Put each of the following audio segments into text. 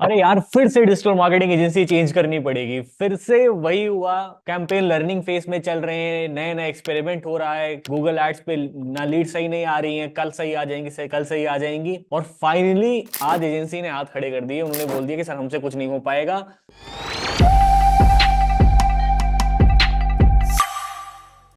अरे यार, फिर से डिजिटल मार्केटिंग एजेंसी चेंज करनी पड़ेगी। फिर से वही हुआ। कैंपेन लर्निंग फेज में चल रहे हैं, नए नए एक्सपेरिमेंट हो रहा है। गूगल एड्स पे ना लीड सही नहीं आ रही है, कल सही आ जाएंगी, सही कल सही आ जाएंगी। और फाइनली आज एजेंसी ने हाथ खड़े कर दिए। उन्होंने बोल दिया कि सर हमसे कुछ नहीं हो पाएगा।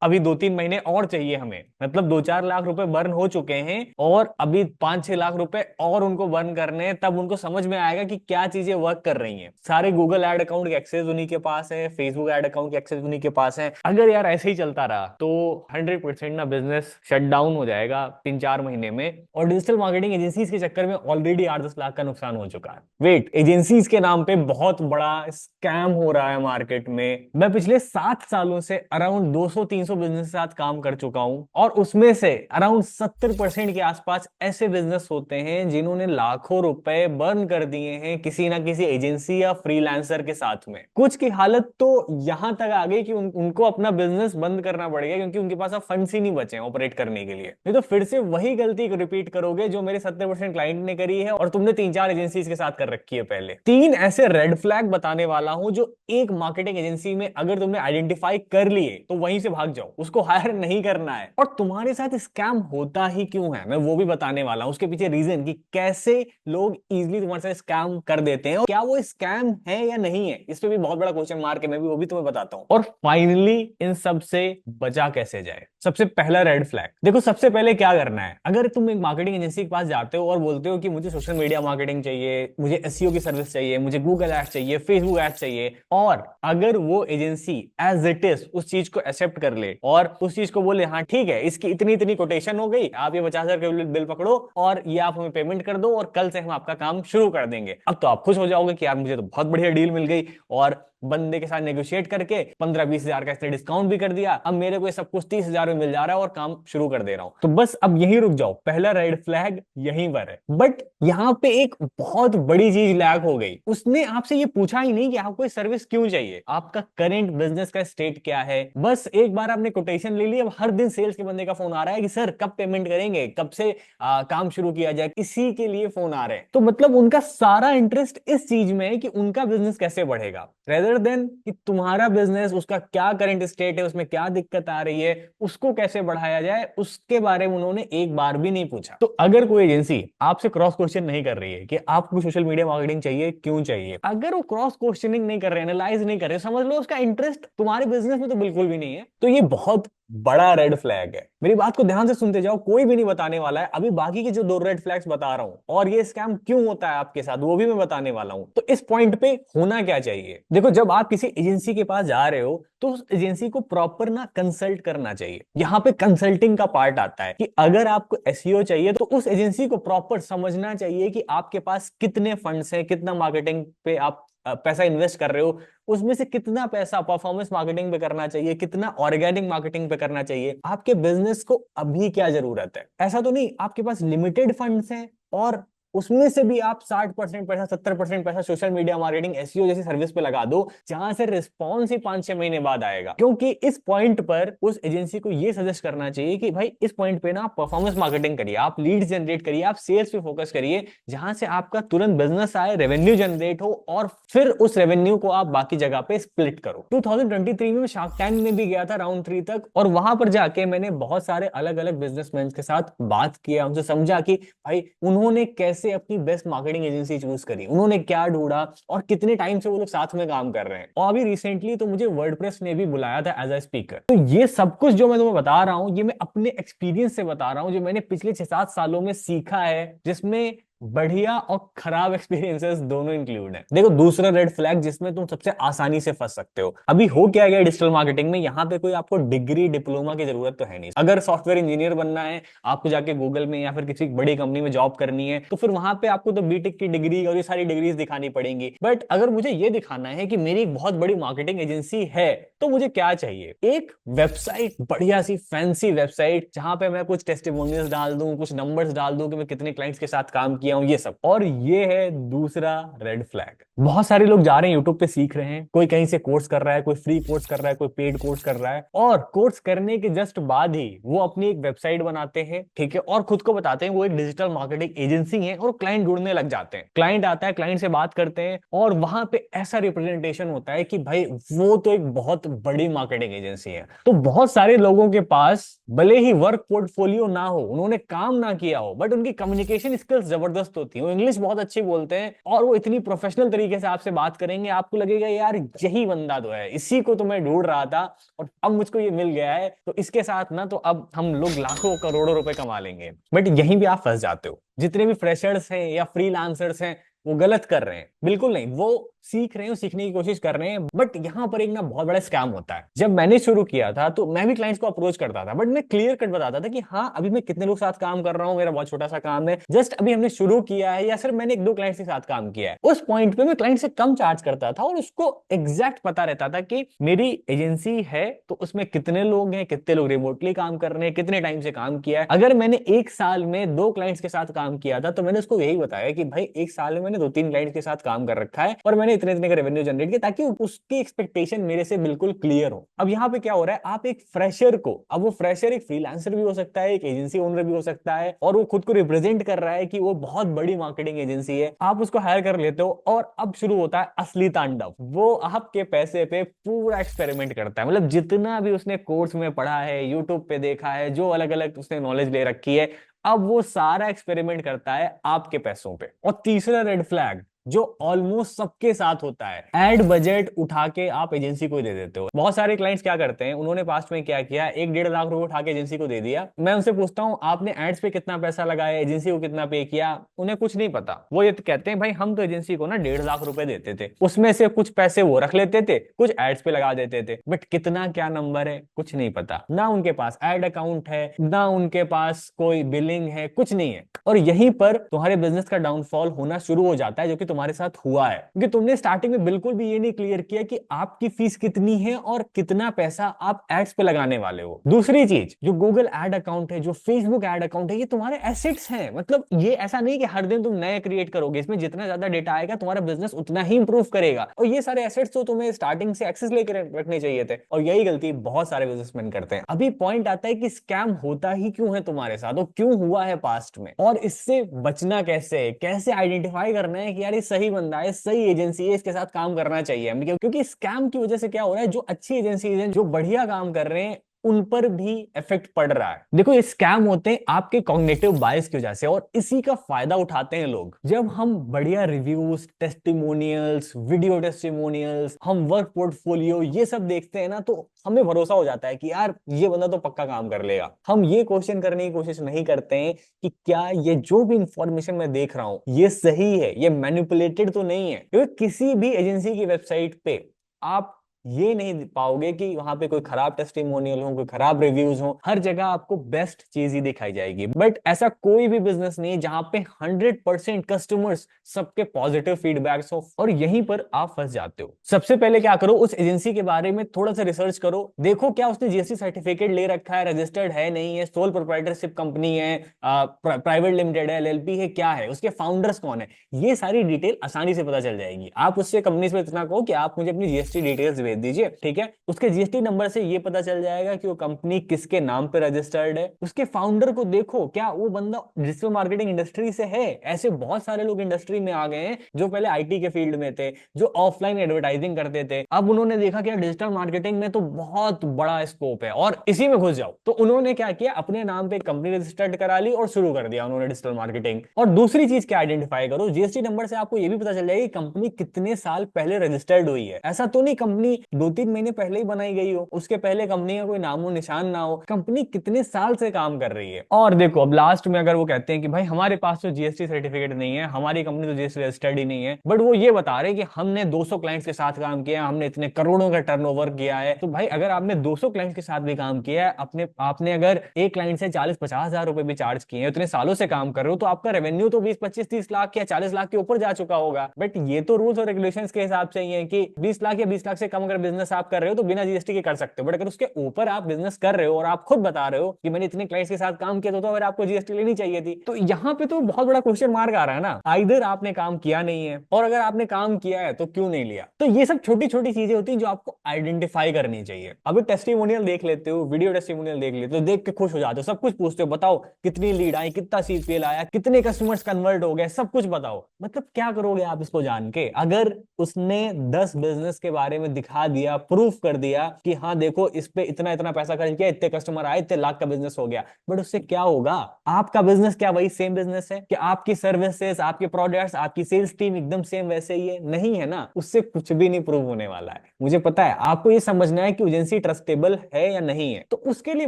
अभी 2-3 महीने और चाहिए हमें, मतलब 2-4 लाख रुपए बर्न हो चुके हैं और अभी 5-6 लाख रुपए और उनको बर्न करने हैं। तब उनको समझ में आएगा कि क्या चीजें वर्क कर रही हैं। सारे गूगल एड अकाउंट के एक्सेस उन्हीं के पास है, फेसबुक एड अकाउंट के एक्सेस उन्हीं के पास है। अगर यार ऐसे ही चलता रहा तो 100% ना बिजनेस शट डाउन हो जाएगा 3-4 महीने में। और डिजिटल मार्केटिंग एजेंसीज के चक्कर में ऑलरेडी 8-10 लाख का नुकसान हो चुका है। वेट, एजेंसीज के नाम पे बहुत बड़ा स्कैम हो रहा है मार्केट में। मैं पिछले 7 सालों से अराउंड 200-300 बिजनेस के साथ काम कर चुका हूं, और उसमें से अराउंड 70% के आसपास ऐसे बिजनेस होते हैं जिन्होंने लाखों रुपए बर्न कर दिए हैं किसी ना किसी एजेंसी या फ्रीलांसर के साथ में। कुछ की हालत तो यहां तक आ गई कि उनको अपना बिजनेस बंद करना पड़ेगा, क्योंकि उनके पास अब फंड्स ही नहीं बचे हैं ऑपरेट करने के लिए। नहीं तो फिर से वही गलती रिपीट करोगे जो मेरे 70% क्लाइंट ने करी है और तुमने 3-4 एजेंसीज के साथ कर रखी है पहले। 3 ऐसे रेड फ्लैग बताने वाला हूं जो एक मार्केटिंग एजेंसी में अगर तुमने आइडेंटिफाई कर लिए तो वहीं से भाग जाओ, उसको हायर नहीं करना है। और तुम्हारे साथ स्कैम होता ही क्यों है मैं वो भी बताने वाला हूं, उसके पीछे रीजन कि कैसे लोग इजीली तुम्हारे साथ स्कैम कर देते हैं, और क्या वो स्कैम है या नहीं है, इस पे भी बहुत बड़ा क्वेश्चन मार्क है। मैं भी वो भी तुम्हें बताता हूं। और फाइनली इन सब से बचा कैसे जाए। सबसे पहला रेड फ्लैग देखो, सबसे पहले क्या करना है। अगर तुम एक मार्केटिंग एजेंसी के पास जाते हो और बोलते हो कि मुझे सोशल मीडिया मार्केटिंग चाहिए, मुझे एसईओ की सर्विस चाहिए, मुझे गूगल एड्स चाहिए, फेसबुक एड्स चाहिए, और अगर वो एजेंसी एज इट इज उस चीज को एक्सेप्ट कर ले और उस चीज को बोले हाँ ठीक है, इसकी इतनी इतनी कोटेशन हो गई, आप ये 50,000 का बिल पकड़ो और ये आप हमें पेमेंट कर दो और कल से हम आपका काम शुरू कर देंगे, अब तो आप खुश हो जाओगे कि यार मुझे तो बहुत बढ़िया डील मिल गई। और बंदे के साथ नेगोशिएट करके 15-20 हजार का इसने डिस्काउंट भी कर दिया, अब मेरे को ये सब कुछ 30,000 में मिल जा रहा है और काम शुरू कर दे रहा हूं। तो बस अब यहीं रुक जाओ, पहला रेड फ्लैग यहीं पर है। बट यहाँ पे एक बहुत बड़ी चीज लैग हो गई। उसने आपसे ये पूछा ही नहीं कि आपको सर्विस क्यों चाहिए, आपका करंट बिजनेस का स्टेट क्या है। बस एक बार आपने कोटेशन ले ली, अब हर दिन सेल्स के बंदे का फोन आ रहा है कि सर कब पेमेंट करेंगे, कब से काम शुरू किया जाए, इसी के लिए फोन आ रहे हैं। तो मतलब उनका सारा इंटरेस्ट इस चीज में है कि उनका बिजनेस कैसे बढ़ेगा, रेदर देन कि तुम्हारा बिजनेस, उसका क्या करंट स्टेट है, उसमें क्या दिक्कत आ रही है, उसको कैसे बढ़ाया जाए, उसके बारे में उन्होंने एक बार भी नहीं पूछा। तो अगर कोई एजेंसी आपसे क्रॉस क्वेश्चन नहीं कर रही है कि आपको सोशल मीडिया मार्केटिंग चाहिए, क्यों चाहिए, अगर वो क्रॉस क्वेश्चनिंग नहीं कर रहे, एनालाइज नहीं कर रहे, समझ लो उसका इंटरेस्ट तुम्हारे बिजनेस में तो बिल्कुल भी नहीं है। तो ये बहुत बड़ा रेड फ्लैग है। मेरी बात को ध्यान से सुनते जाओ, कोई भी नहीं बताने वाला है अभी बाकी के जो 2 रेड फ्लैग्स बता रहा हूं, और ये स्कैम क्यों होता है आपके साथ वो भी मैं बताने वाला हूं। तो इस पॉइंट पे होना क्या चाहिए, देखो जब आप किसी एजेंसी के पास जा रहे हो तो उस एजेंसी को प्रॉपर ना कंसल्ट करना चाहिए। यहाँ पे कंसल्टिंग का पार्ट आता है कि अगर आपको एसईओ चाहिए तो उस एजेंसी को प्रॉपर समझना चाहिए कि आपके पास कितने फंड्स हैं, कितना मार्केटिंग पे आप पैसा इन्वेस्ट कर रहे हो, उसमें से कितना पैसा परफॉर्मेंस मार्केटिंग पे करना चाहिए, कितना ऑर्गेनिक मार्केटिंग पे करना चाहिए, आपके बिजनेस को अभी क्या जरूरत है। ऐसा तो नहीं आपके पास लिमिटेड फंड्स हैं और उसमें से भी आप 60% पैसा, 70% पैसा सोशल मीडिया मार्केटिंग एसईओ जैसी सर्विस पे लगा दो, जहां से रिस्पॉन्स ही 5-6 महीने बाद आएगा। क्योंकि इस पॉइंट पर उस एजेंसी को ये सजेस्ट करना चाहिए कि भाई इस पॉइंट पे ना आप परफॉर्मेंस मार्केटिंग करिए, आप लीड जनरेट करिए, आप सेल्स पे फोकस करिए, जहां से आपका तुरंत बिजनेस आए, रेवेन्यू जनरेट हो, और फिर उस रेवेन्यू को आप बाकी जगह पे स्प्लिट करो। 2023 में शार्क टैंक में भी गया था राउंड 3 तक, और वहां पर जाके मैंने बहुत सारे अलग अलग बिजनेसमैन के साथ बात किया, उनसे समझा कि भाई उन्होंने कैसे अपनी बेस्ट मार्केटिंग एजेंसी चूज करी, उन्होंने क्या ढूंढा, और कितने टाइम से वो लोग साथ में काम कर रहे हैं। और अभी रिसेंटली तो मुझे वर्डप्रेस ने भी बुलाया था एज अ स्पीकर। तो ये सब कुछ जो मैं तुम्हें बता रहा हूं, ये मैं अपने एक्सपीरियंस से बता रहा हूं, जो मैंने पिछले 6-7 सालों में सीखा है, जिसमें बढ़िया और खराब एक्सपीरियंसेस दोनों इंक्लूड है। देखो दूसरा रेड फ्लैग जिसमें तुम सबसे आसानी से फंस सकते हो, अभी हो क्या गया डिजिटल मार्केटिंग में, यहाँ पे कोई आपको डिग्री डिप्लोमा की जरूरत तो है नहीं। अगर सॉफ्टवेयर इंजीनियर बनना है, आपको जाके गूगल में या फिर किसी बड़ी कंपनी में जॉब करनी है, तो फिर वहां पे आपको तो बीटेक की डिग्री और ये सारी डिग्रीज दिखानी पड़ेंगी। बट अगर मुझे ये दिखाना है कि मेरी एक बहुत बड़ी मार्केटिंग एजेंसी है, तो मुझे क्या चाहिए, एक वेबसाइट, बढ़िया सी फैंसी वेबसाइट, जहां पे मैं कुछ टेस्टिमोनियल्स डाल दूं, कुछ नंबर्स डाल दूं कि मैं कितने क्लाइंट्स के साथ काम किया, किया हूँ, ये सब। और ये है दूसरा रेड फ्लैग। बहुत सारे लोग जा रहे हैं यूट्यूब पे सीख रहे हैं, कोई कहीं से कोर्स कर रहा है, कोई फ्री कोर्स कर रहा है, कोई पेड कोर्स कर रहा है, और कोर्स करने के जस्ट बाद ही वो अपनी एक वेबसाइट बनाते हैं, ठीक है, और खुद को बताते हैं वो एक डिजिटल मार्केटिंग एजेंसी है, और क्लाइंट ढूंढने लग जाते हैं। क्लाइंट आता है, क्लाइंट से बात करते हैं, और वहां पे ऐसा रिप्रेजेंटेशन होता है कि भाई वो तो एक बहुत बड़ी मार्केटिंग एजेंसी है। तो बहुत सारे लोगों के पास भले ही वर्क पोर्टफोलियो ना हो, उन्होंने काम ना किया हो, बट उनकी कम्युनिकेशन स्किल्स जबरदस्त होती है, वो इंग्लिश बहुत अच्छी बोलते हैं, और वो इतनी प्रोफेशनल तरीके से आपसे बात करेंगे, आपको लगेगा यार यही बंदा तो है, इसी को तो मैं ढूंढ रहा था, और अब मुझको ये मिल गया है, तो इसके साथ ना तो अब हम लोग लाखों करोड़ों रुपए कमा लेंगे। बट यहीं भी आप फंस जाते हो। जितने भी फ्रेशर्स हैं या फ्रीलांसर्स हैं, वो गलत कर रहे हैं, बिल्कुल नहीं। वो सीख रहे हैं, सीखने की कोशिश कर रहे हैं, बट यहाँ पर एक ना बहुत बड़ा स्कैम होता है। जब मैंने शुरू किया था तो मैं भी क्लाइंट्स को अप्रोच करता था, बट मैं क्लियर कट बताता था कि हाँ अभी मैं कितने लोग साथ काम कर रहा हूँ, मेरा बहुत छोटा सा काम है, जस्ट अभी हमने शुरू किया है, या सिर्फ मैंने एक दो क्लाइंट्स के साथ काम किया है। उस पॉइंट पे मैं क्लाइंट से कम चार्ज करता था, और उसको एग्जैक्ट पता रहता था कि मेरी एजेंसी है तो उसमें कितने लोग हैं, कितने लोग रिमोटली काम कर रहे हैं, कितने टाइम से काम किया है। अगर मैंने एक साल में 2 क्लाइंट्स के साथ काम किया था, तो मैंने उसको यही बताया कि भाई एक साल में मैंने 2-3 क्लाइंट्स के साथ काम कर रखा है, और मैंने इतने इतने का रेवेन्यू जनरेट किया, ताकि उसकी एक्सपेक्टेशन मेरे से बिल्कुल क्लियर हो। अब यहाँ पे क्या हो रहा है, आप एक फ्रेशर को, अब वो फ्रेशर एक फ्रीलांसर भी हो सकता है, एक एजेंसी ओनर भी हो सकता है, और वो खुद को रिप्रेजेंट कर रहा है कि वो बहुत बड़ी मार्केटिंग एजेंसी है, आप उसको हायर कर लेते हो, और अब शुरू होता है असली तांडव। वो आपके पैसे पे पूरा एक्सपेरिमेंट करता है, मतलब जितना भी उसने कोर्स में पढ़ा है, यूट्यूब पे देखा है, जो अलग अलग उसने नॉलेज ले रखी है, अब वो सारा एक्सपेरिमेंट करता है आपके पैसों पे। और तीसरा रेड फ्लैग जो ऑलमोस्ट सबके साथ होता है, एड बजट उठा के आप एजेंसी को दे देते हो। बहुत सारे क्लाइंट्स क्या करते हैं, उन्होंने पास्ट में क्या किया, 1-1.5 लाख रुपए उठा के एजेंसी को दे दिया। मैं उनसे पूछता हूं आपने एड्स पे कितना पैसा लगाया, एजेंसी को कितना पे किया, उन्हें कुछ नहीं पता। वो ये कहते हैं भाई हम तो एजेंसी को ना 1.5 लाख रुपए देते थे, उसमें से कुछ पैसे वो रख लेते थे, कुछ एड्स पे लगा देते थे, बट कितना क्या नंबर है कुछ नहीं पता, ना उनके पास एड अकाउंट है, ना उनके पास कोई बिलिंग है, कुछ नहीं है। और यहीं पर तुम्हारे बिजनेस का डाउनफॉल होना शुरू हो जाता है, जो कि तुम्हारे साथ हुआ है, क्योंकि तुमने स्टार्टिंग में बिल्कुल भी ये नहीं क्लियर किया कि आपकी फीस कितनी है और कितना पैसा आप एड्स पे लगाने वाले हो। दूसरी चीज, जो गूगल एड अकाउंट है, जो फेसबुक एड अकाउंट है, ये तुम्हारे एसेट्स हैं। मतलब ये ऐसा नहीं कि हर दिन तुम नए क्रिएट करोगे, इसमें जितना ज्यादा डेटा आएगा तुम्हारा बिजनेस उतना ही इंप्रूव करेगा, और ये सारे एसेट्स तो तुम्हें स्टार्टिंग से एक्सेस लेकर रखने चाहिए थे, और यही गलती बहुत सारे बिजनेसमैन करते हैं। अभी पॉइंट आता है कि स्कैम होता ही क्यों है तुम्हारे साथ, और क्यों हुआ है पास्ट में, और इससे बचना कैसे है, कैसे आइडेंटिफाई करना है कि यार ये सही बंदा है, सही एजेंसी है, इसके साथ काम करना चाहिए। क्योंकि स्कैम की वजह से क्या हो रहा है, जो अच्छी एजेंसी है, जो बढ़िया काम कर रहे हैं, उन पर भी इफेक्ट पड़ रहा है। देखो ये स्कैम होते हैं आपके कॉग्निटिव बायस की वजह से, और इसी का फायदा उठाते हैं लोग। जब हम बढ़िया रिव्यूज, टेस्टिमोनियल्स, वीडियो टेस्टिमोनियल्स, हम वर्क पोर्टफोलियो ये सब देखते हैं ना, तो हमें भरोसा हो जाता है कि यार ये बंदा तो पक्का काम कर लेगा। हम ये क्वेश्चन करने की कोशिश नहीं करते हैं कि क्या ये जो भी इंफॉर्मेशन मैं देख रहा हूं ये सही है, ये मैनिपुलेटेड तो नहीं है। क्योंकि किसी भी एजेंसी की वेबसाइट पे आप ये नहीं पाओगे कि वहां पे कोई खराब टेस्टिमोनियल हो, कोई खराब रिव्यूज हो, हर जगह आपको बेस्ट चीज ही दिखाई जाएगी। बट ऐसा कोई भी बिजनेस नहीं जहां पे 100% कस्टमर्स सबके पॉजिटिव फीडबैक्स हो, और यहीं पर आप फंस जाते हो। सबसे पहले क्या करो, उस एजेंसी के बारे में थोड़ा सा रिसर्च करो, देखो क्या उसने जीएसटी सर्टिफिकेट ले रखा है, रजिस्टर्ड है नहीं है, सोल प्रोप्राइटरशिप कंपनी है, प्राइवेट लिमिटेड है, एलएलपी है, क्या है, उसके फाउंडर्स कौन है, ये सारी डिटेल आसानी से पता चल जाएगी। आप उससे कंपनी से इतना कहो कि आप मुझे अपनी जीएसटी डिटेल्स भेज दीजिए, ठीक है, उसके जीएसटी नंबर से ये पता चल जाएगा कि वो कंपनी किसके नाम पे रजिस्टर्ड है। उसके फाउंडर को देखो, क्या वो बंदा डिजिटल मार्केटिंग इंडस्ट्री से है। ऐसे बहुत सारे लोग इंडस्ट्री में आ गए हैं जो पहले आईटी के फील्ड में थे, जो ऑफलाइन एडवर्टाइजिंग करते थे, अब उन्होंने देखा कि डिजिटल मार्केटिंग में तो बहुत बड़ा स्कोप है और इसी में घुस जाओ। तो उन्होंने क्या किया, अपने नाम पे कंपनी रजिस्टर्ड करा ली और शुरू कर दिया उन्होंने डिजिटल मार्केटिंग। और दूसरी चीज क्या आइडेंटिफाई करो, जीएसटी नंबर से आपको ये भी पता चल जाएगी कंपनी कितने साल पहले रजिस्टर्ड हुई है। ऐसा तो नहीं कंपनी 2-3 महीने पहले ही बनाई गई हो, उसके पहले कंपनी का कोई नामो निशान ना हो, कंपनी कितने साल से काम कर रही है। और देखो अब लास्ट में अगर वो कहते हैं कि भाई हमारे पास तो जीएसटी सर्टिफिकेट नहीं है, हमारी कंपनी तो जीएसटी रजिस्टर्ड ही नहीं है, बट वो ये बता रहे कि हमने 200 क्लाइंट्स के साथ काम किया, हमने इतने करोड़ों का टर्नओवर किया है। तो भाई अगर आपने 200 क्लाइंट्स के साथ भी काम किया है, आपने अगर एक क्लाइंट से 40-50 हजार रुपए भी चार्ज किए हैं, इतने सालों से काम कर रहे हो, तो आपका रेवेन्यू तो 20-25-30 लाख या 40 लाख के ऊपर जा चुका होगा। बट ये तो रूल्स और रेगुलेशंस के हिसाब से ही है कि 20 लाख या 20 लाख से कम अगर बिजनेस आप कर रहे हो तो बिना जीएसटी के कर सकते हो, बट अगर उसके ऊपर आप बिजनेस कर रहे हो और आप खुद बता रहे हो कि मैंने इतने क्लाइंट्स के साथ काम किया, तो अगर आपको जीएसटी लेनी चाहिए थी। तो यहाँ पे तो बहुत बड़ा क्वेश्चन मार्क आ रहा है ना, आइदर आपने काम किया नहीं है, और अगर आपने काम किया है तो क्यों नहीं लिया। तो ये सब छोटी छोटी चीजें होती हैं जो आपको आइडेंटिफाई करनी चाहिए। अभी टेस्टिमोनियल देख लेते हो, वीडियो टेस्टिमोनियल देख लेते हो, देख के खुश हो जाते हो, सब कुछ पूछते हो, बताओ कितनी लीड आई, कितना सीपीएल आया, कितने कस्टमर्स कन्वर्ट हो गए, सब कुछ बताओ। मतलब क्या करोगे आप इसको जान के? अगर उसने 10 बिजनेस के बारे में दिखा दिया, प्रूफ कर दिया कि हाँ देखो इस पे इतना इतना पैसा खर्च किया, इतने कस्टमर आए, इतने लाख का बिजनेस हो गया, बट उससे क्या होगा? आपका बिजनेस क्या वही सेम बिजनेस है? कि आपकी सर्विसेज, आपके प्रोडक्ट्स, आपकी सेल्स टीम एकदम सेम वैसे ही है? नहीं है ना, उससे कुछ भी नहीं प्रूव होने वाला है। मुझे पता है आपको ये समझना है कि एजेंसी ट्रस्टेबल है या नहीं है, तो उसके लिए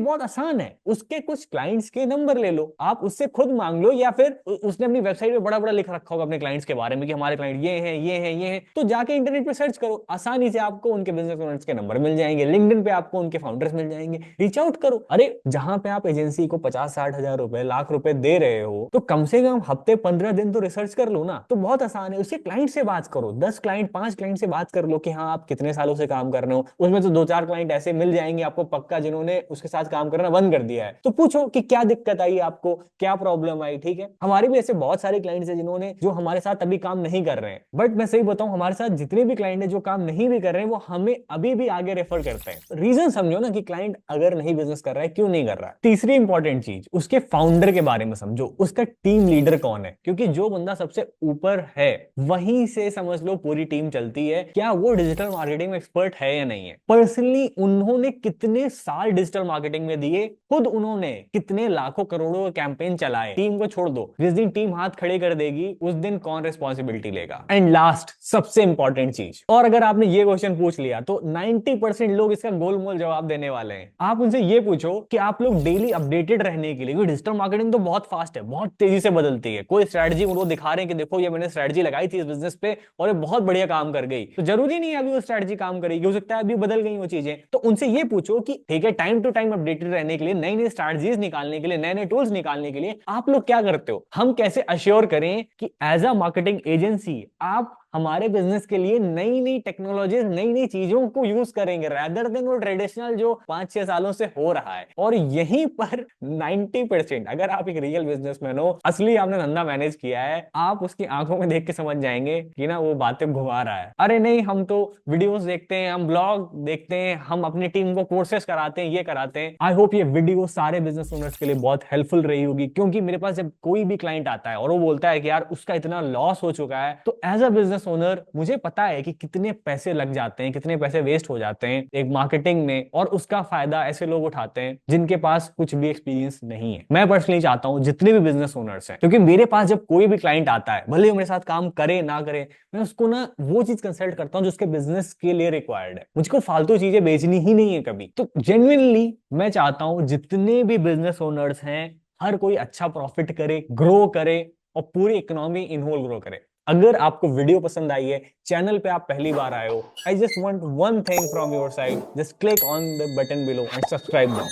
बहुत आसान है, उसके कुछ क्लाइंट्स के नंबर ले लो, आप उससे खुद मांग लो, या फिर उसने अपनी वेबसाइट पे बड़ा बड़ा लिख रखा होगा अपने क्लाइंट्स के बारे में कि हमारे क्लाइंट ये हैं, ये हैं, ये हैं, तो जाके इंटरनेट पे सर्च करो, आसानी से आपको उनके बिजनेस ओनर्स के नंबर मिल जाएंगे, लिंक्डइन पे आपको उनके फाउंडर्स मिल जाएंगे, रीच आउट करो। अरे जहां पे आप एजेंसी को 50-60 हजार रुपए, लाख रुपए दे रहे हो, तो कम से कम हफ्ते 15 दिन तो रिसर्च कर लो ना। तो बहुत आसान है, उसके क्लाइंट से बात करो, 10 क्लाइंट 5 क्लाइंट से बात कर लो कि हाँ आप कितने सालों से काम कर रहे हो, उसमें तो 2-4 क्लाइंट ऐसे मिल जाएंगे आपको पक्का जिन्होंने उसके साथ काम करना बंद कर दिया है। तो पूछो कि क्या दिक्कत आई आपको, क्या प्रॉब्लम आई। ठीक है, हमारे भी ऐसे बहुत सारे क्लाइंट्स हैं जिन्होंने, जो हमारे साथ अभी काम नहीं कर रहे हैं, बट मैं सही बताऊं हमारे साथ जितने भी क्लाइंट हैं जो काम नहीं भी कर रहे हैं, वो हमें अभी भी आगे रेफर करते हैं। रीजन समझो ना कि क्लाइंट अगर नहीं बिजनेस कर रहा है क्यों नहीं कर रहा है। तीसरी इंपॉर्टेंट चीज, उसके फाउंडर के बारे में समझो, उसका टीम लीडर कौन है, क्योंकि जो बंदा सबसे ऊपर है वहीं से समझ लो पूरी टीम चलती है। क्या वो डिजिटल मार्केटिंग में एक्सपर्ट है या नहीं है, पर्सनली उन्होंने कितने साल डिजिटल मार्केटिंग में दिए, खुद उन्होंने कितने लाखों करोड़ों कैंपेन चलाए। टीम को छोड़ दो, जिस दिन टीम हाथ खड़े कर देगी उस दिन कौन रिस्पॉन्सिबिलिटी लेगा। एंड लास्ट सबसे इंपॉर्टेंट चीज, और अगर आपने ये क्वेश्चन पूछ लिया तो 90% लोग इसका गोलमोल जवाब देने वाले हैं। आप उनसे ये पूछो कि आप लोग डेली अपडेटेड रहने के लिए, क्योंकि डिजिटल मार्केटिंग तो बहुत फास्ट है, बहुत तेजी से बदलती है, कोई स्ट्रेटजी उनको दिखा रहे हैं कि देखो ये मैंने स्ट्रेटजी लगाई थी इस बिजनेस पे और ये बहुत बढ़िया काम कर गई, तो जरूरी नहीं है अभी वो स्ट्रेटजी काम करेगी, हो सकता है अभी बदल गई वो चीजें। तो उनसे ये पूछो कि ठीक है, टाइम टू टाइम अपडेटेड रहने के लिए, नई नई स्ट्रेटजीज निकालने के लिए, नए नए टूल्स निकालने के लिए आप लोग क्या करते हो। हम कैसे अश्योर करें कि एज अ मार्केटिंग एजेंसी आप हमारे बिजनेस के लिए नई नई टेक्नोलॉजीज, नई नई चीजों को यूज करेंगे, रादर देन वो ट्रेडिशनल जो 5-6 सालों से हो रहा है। और यहीं पर 90%, अगर आप एक रियल बिजनेसमैन हो, असली आपने धंधा मैनेज किया है, आप उसकी आंखों में देख के समझ जाएंगे कि ना वो बातें घुमा रहा है। अरे नहीं, हम तो वीडियोस देखते हैं, हम ब्लॉग देखते हैं, हम अपनी टीम को कोर्सेस कराते हैं, ये कराते हैं। आई होप ये वीडियो सारे बिजनेस ओनर्स के लिए बहुत हेल्पफुल रही होगी, क्योंकि मेरे पास जब कोई भी क्लाइंट आता है और वो बोलता है कि यार उसका इतना लॉस हो चुका है, तो एज अ बिजनेस ओनर मुझे पता है कि कितने पैसे लग जाते हैं, कितने पैसे वेस्ट हो जाते हैं एक मार्केटिंग में, और उसका फायदा ऐसे लोग उठाते हैं जिनके पास कुछ भी एक्सपीरियंस नहीं है। मैं पर्सनली चाहता हूं जितने भी बिजनेस ओनर्स हैं, क्योंकि मेरे पास जब कोई भी क्लाइंट आता है, भले ही मेरे साथ काम करे ना करे, मैं उसको ना वो चीज कंसल्ट करता हूं जो उसके बिजनेस के लिए रिक्वायर्ड है। मुझको फालतू चीजें बेचनी ही नहीं है कभी। तो जेन्युइनली मैं चाहता हूं जितने भी बिजनेस ओनर्स हैं, हर कोई अच्छा प्रॉफिट करे, ग्रो करे, और पूरी इकोनॉमी इन होल ग्रो करे। अगर आपको वीडियो पसंद आई है, चैनल पे आप पहली बार आए हो, I just want one thing from your side, just click on the button below and subscribe now.